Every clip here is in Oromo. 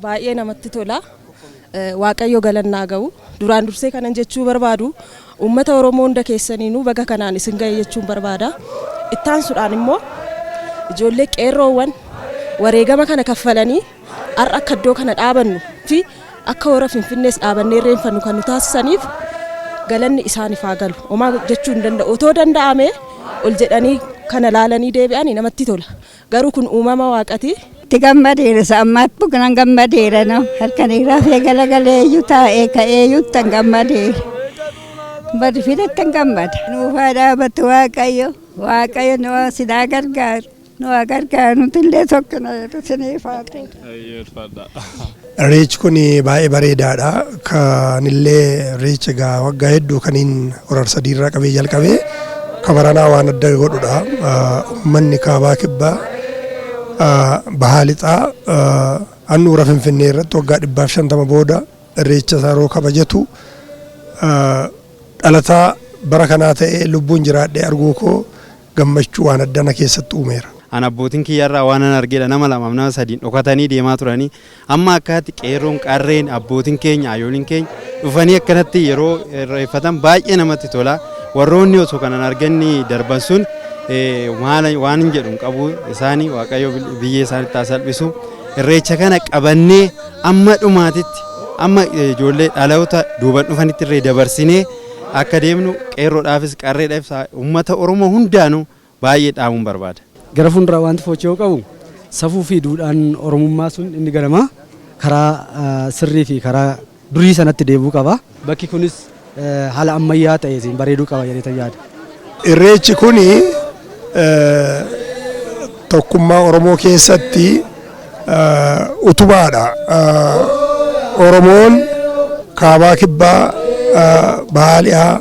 baay'ee namatti tola. Waaqayyo galannaa ga'u. Duraan dursee kanan jechuu barbaadu uummata Oromoo hunda keessaniinuu baga kanaan isin ga'e jechuun barbaada. Ittaan sudhaan immoo ijoollee qeerroowwan wareegama kana kaffalanii har'a akka iddoo kana dhaabannu fi akka hora Finfinnees dhaabannee irreenfannu kan nu taasisaniif galanni isaaniif haa galu. Homaa jechuu hin danda'u. Otoo danda'ame ol jedhanii kana laalanii deebi'anii namatti tola. Garuu kun uumama waaqati. Tigammadeera sammaat bukan gammadeera no halkan iraafe galagaleeyyu taa'ee ka'eeyyu tan gammadeera bari fidattan gammada nuufaa dhaabatu waaqayyo nu sidaa gargaaru nu gargaaru nutillee tokko siniifaate. Irreechi kun baay'ee bareedaadha. Kanillee irreecha waggaa hedduu kaniin horar sadiirraa qabee jalqabee kabaranaa waan adda godhudha. Uummanni kaabaa kibbaa Bahalixaa annuura Finfinnee irratti waggaa 150 booda irreecha saroo kabajatu dhalataa bara kanaa ta'ee lubbuun jiraadhee arguu koo gammachuu waan addana keessatti uumeera. An abbootiin kiyyarraa waan an argeedha nama lamaaf nama sadiin dhokatanii deemaa turanii amma akkaatti qeerroon qarreen abbootiin keenya ayooliin keenya dhufanii akkanatti yeroo irreeffatan baay'ee namatti tola. Warroonni osoo kanan arganni darban sun waan hin jedhu qabu isaanii waaqayyo biyyee isaanitti taasisu irreecha kana qabannee amma dhumaatitti amma ijoollee dhaloota duuban dhufanitti irree dabarsinee akka deemnu qeerroodhaafis qarreedhaafis uummata Oromoo hundaanuu baay'ee dhaamuun barbaada. Gara fuulduraa wanti fochoo qabu safuu fi duudhaan Oromummaa sun inni ganamaa karaa sirrii fi karaa durii sanatti deebi'uu qaba. Bakki kunis haala ammayyaa ta'een bareeduu qaba jedhee yaada. Irreechi kuni tokkummaa Oromoo keessatti utubaadha. Oromoon kaabaa kibbaa baali'aa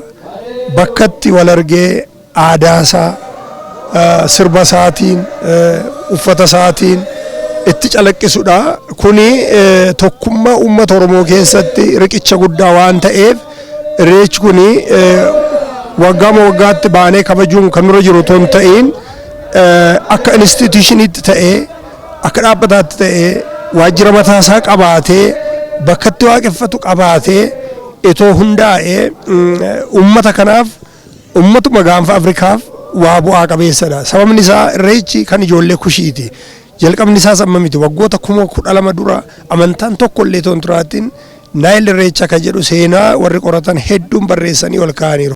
bakkatti wal argee aadaasaa sirba isaatiin uffata isaatiin itti calaqqisudha. Kuni tokkummaa uummata Oromoo keessatti riqicha guddaa waan ta'eef irreechi kuni waggaatti baanee kabajuun kan nurra jiru ton ta'in akka institutionitti ta'ee akka dhaabbataatti ta'ee waajjira mataasaa qabaatee bakkatti waaqeffatu qabaatee itoo hundaa'ee uummata kanaaf uummatuma gaanfa Afrikaaf waa bu'aa qabeessadha. Sababni isaa irreechi kan ijoollee kushiiti. Jalqabni isaas amma miti waggoota 12,000 dura amantaan tokko illee toon turaatiin Naayil irreecha kan jedhu seenaa warri qoratan hedduun barreessanii ol kaa'aniiru.